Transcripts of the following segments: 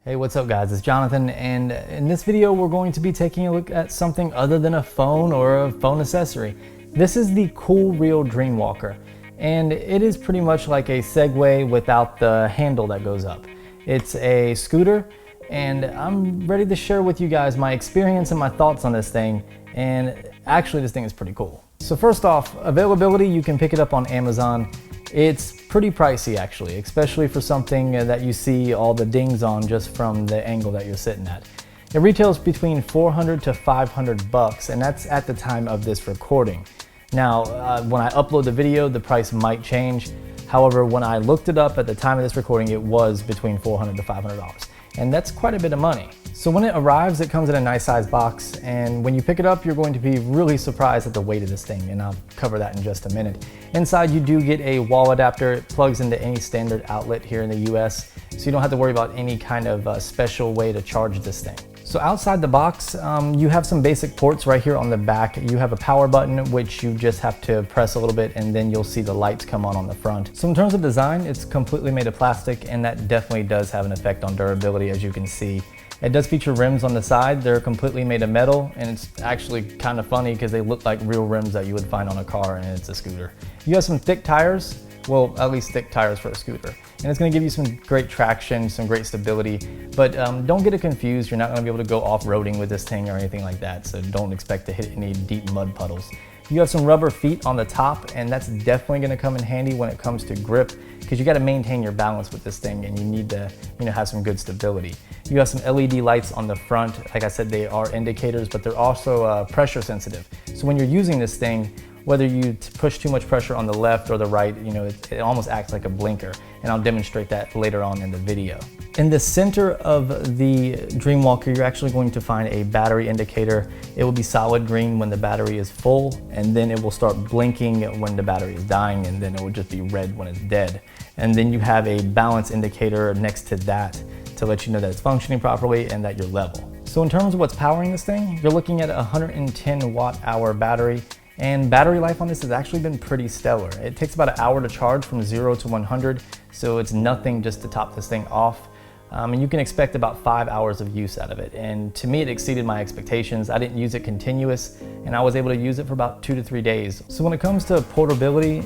Hey, what's up guys? It's Jonathan, and in this video we're going to be taking a look at something other than a phone or a phone accessory. This is the Coolreall Dreamwalker, and it is pretty much like a Segway without the handle that goes up. It's a scooter, and I'm ready to share with you guys my experience and my thoughts on this thing, and actually this thing is pretty cool. So first off, availability, you can pick it up on Amazon. It's pretty pricey actually, especially for something that you see all the dings on just from the angle that you're sitting at. It retails between 400 to 500 bucks, and that's at the time of this recording. Now, when I upload the video, the price might change. However, when I looked it up at the time of this recording, it was between 400 to 500 dollars, and that's quite a bit of money. So when it arrives, it comes in a nice size box, and when you pick it up, you're going to be really surprised at the weight of this thing, and I'll cover that in just a minute. Inside, you do get a wall adapter. It plugs into any standard outlet here in the US, so you don't have to worry about any kind of special way to charge this thing. So outside the box, you have some basic ports right here on the back. You have a power button, which you just have to press a little bit, and then you'll see the lights come on the front. So in terms of design, it's completely made of plastic, and that definitely does have an effect on durability, as you can see. It does feature rims on the side. They're completely made of metal, and it's actually kind of funny because they look like real rims that you would find on a car, and it's a scooter. You have some thick tires, well, at least thick tires for a scooter. And it's gonna give you some great traction, some great stability, but don't get it confused. You're not gonna be able to go off-roading with this thing or anything like that, so don't expect to hit any deep mud puddles. You have some rubber feet on the top, and that's definitely gonna come in handy when it comes to grip, because you gotta maintain your balance with this thing, and you need to have some good stability. You have some LED lights on the front. Like I said, they are indicators, but they're also pressure sensitive. So when you're using this thing, whether you push too much pressure on the left or the right, it almost acts like a blinker, and I'll demonstrate that later on in the video. In the center of the Dreamwalker, you're actually going to find a battery indicator. It will be solid green when the battery is full, and then it will start blinking when the battery is dying, and then it will just be red when it's dead. And then you have a balance indicator next to that to let you know that it's functioning properly and that you're level. So in terms of what's powering this thing, you're looking at a 110 watt-hour battery. And battery life on this has actually been pretty stellar. It takes about an hour to charge from 0 to 100, so it's nothing just to top this thing off. And you can expect about 5 hours of use out of it. And to me, it exceeded my expectations. I didn't use it continuous, and I was able to use it for about 2 to 3 days. So when it comes to portability,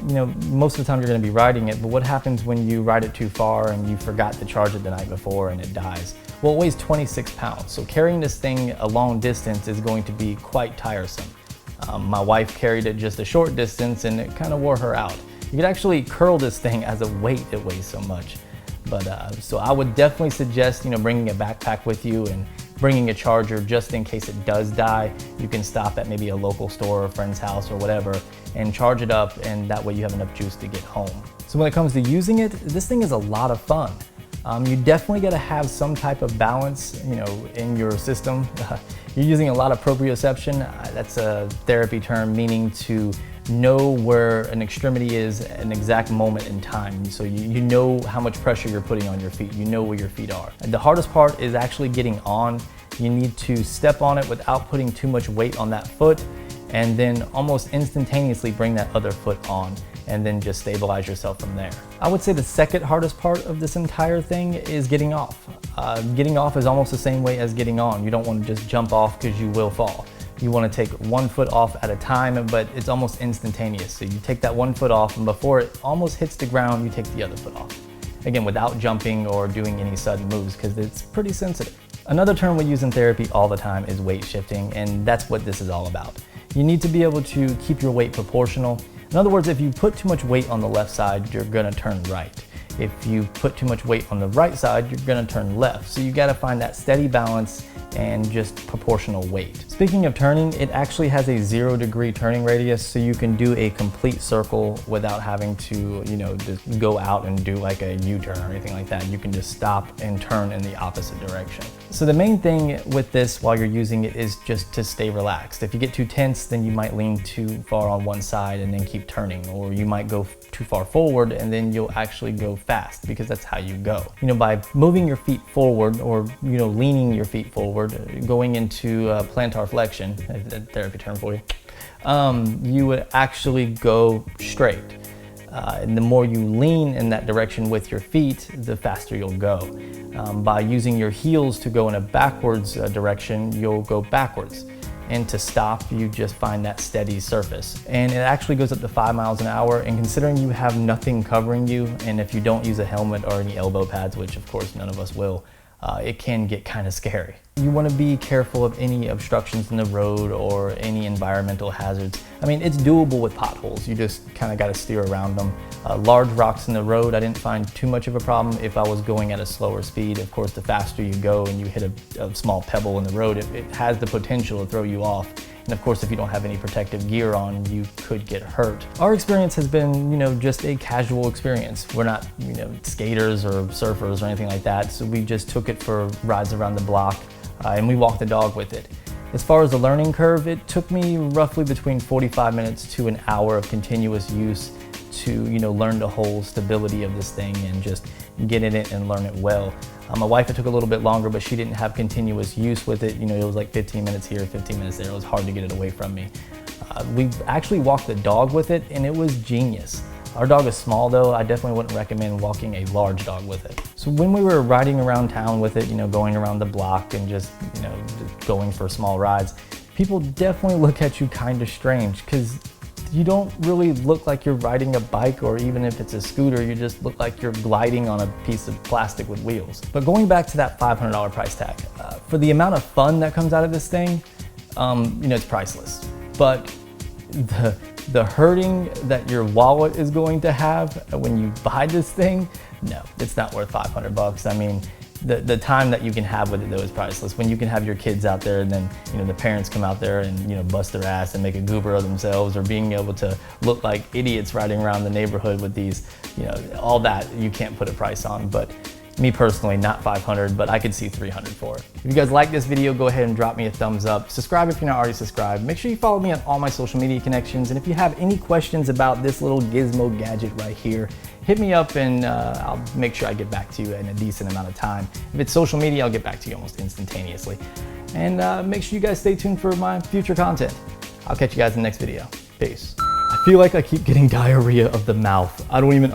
most of the time you're gonna be riding it, but what happens when you ride it too far and you forgot to charge it the night before and it dies? Well, it weighs 26 pounds, so carrying this thing a long distance is going to be quite tiresome. My wife carried it just a short distance, and it kind of wore her out. You could actually curl this thing as a weight, it weighs so much. But so I would definitely suggest bringing a backpack with you and bringing a charger just in case it does die. You can stop at maybe a local store or a friend's house or whatever and charge it up, and that way you have enough juice to get home. So when it comes to using it, this thing is a lot of fun. You definitely got to have some type of balance, in your system. You're using a lot of proprioception. That's a therapy term meaning to know where an extremity is at an exact moment in time. So you know how much pressure you're putting on your feet. You know where your feet are. And the hardest part is actually getting on. You need to step on it without putting too much weight on that foot, and then almost instantaneously bring that other foot on, and then just stabilize yourself from there. I would say the second hardest part of this entire thing is getting off. Getting off is almost the same way as getting on. You don't want to just jump off because you will fall. You want to take one foot off at a time, but it's almost instantaneous. So you take that one foot off, and before it almost hits the ground, you take the other foot off. Again, without jumping or doing any sudden moves, because it's pretty sensitive. Another term we use in therapy all the time is weight shifting, and that's what this is all about. You need to be able to keep your weight proportional. In other words, if you put too much weight on the left side, you're gonna turn right. If you put too much weight on the right side, you're gonna turn left. So you gotta find that steady balance and just proportional weight. Speaking of turning, it actually has a 0-degree turning radius, so you can do a complete circle without having to, just go out and do like a U-turn or anything like that. You can just stop and turn in the opposite direction. So the main thing with this while you're using it is just to stay relaxed. If you get too tense, then you might lean too far on one side and then keep turning, or you might go too far forward and then you'll actually go fast, because that's how you go. By moving your feet forward, or leaning your feet forward, going into plantar flexion, a therapy term for you, you would actually go straight. And the more you lean in that direction with your feet, the faster you'll go. By using your heels to go in a backwards direction, you'll go backwards. And to stop, you just find that steady surface. And it actually goes up to 5 miles an hour, and considering you have nothing covering you, and if you don't use a helmet or any elbow pads, which of course none of us will, it can get kind of scary. You want to be careful of any obstructions in the road or any environmental hazards. I mean, it's doable with potholes. You just kind of got to steer around them. Large rocks in the road, I didn't find too much of a problem if I was going at a slower speed. Of course, the faster you go and you hit a small pebble in the road, it has the potential to throw you off. And of course, if you don't have any protective gear on, you could get hurt. Our experience has been, just a casual experience. We're not, skaters or surfers or anything like that. So we just took it for rides around the block and we walked the dog with it. As far as the learning curve, it took me roughly between 45 minutes to an hour of continuous use to, learn the whole stability of this thing and just get in it and learn it well. My wife, it took a little bit longer, but she didn't have continuous use with it. It was like 15 minutes here, 15 minutes there. It was hard to get it away from me. We actually walked the dog with it, and it was genius. Our dog is small though. I definitely wouldn't recommend walking a large dog with it. So when we were riding around town with it, going around the block and just going for small rides, people definitely look at you kind of strange because you don't really look like you're riding a bike, or even if it's a scooter, you just look like you're gliding on a piece of plastic with wheels. But going back to that $500 price tag, for the amount of fun that comes out of this thing, it's priceless. But the hurting that your wallet is going to have when you buy this thing, no, it's not worth $500. I mean, the time that you can have with it though is priceless. When you can have your kids out there and then the parents come out there and bust their ass and make a goober of themselves, or being able to look like idiots riding around the neighborhood with these, all that you can't put a price on. But me personally, not 500, but I could see 300 for it. If you guys like this video, go ahead and drop me a thumbs up. Subscribe if you're not already subscribed. Make sure you follow me on all my social media connections. And if you have any questions about this little gizmo gadget right here, hit me up and I'll make sure I get back to you in a decent amount of time. If it's social media, I'll get back to you almost instantaneously. And make sure you guys stay tuned for my future content. I'll catch you guys in the next video. Peace. I feel like I keep getting diarrhea of the mouth. I don't even